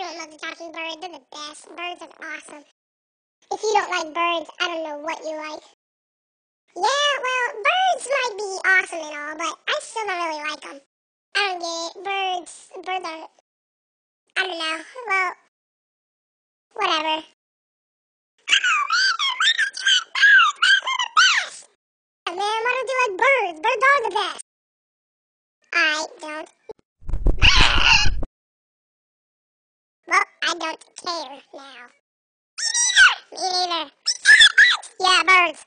don't love to talk to birds. They're the best. Birds are awesome. If you don't like birds, I don't know what you like. Yeah, well, birds might be awesome and all, but I still don't really like them. I don't get it. Birds are, I don't know. Well, whatever. Yeah, man, why don't you like birds? Birds are the best. I don't. Well, I don't care now. Me neither. Yeah, birds.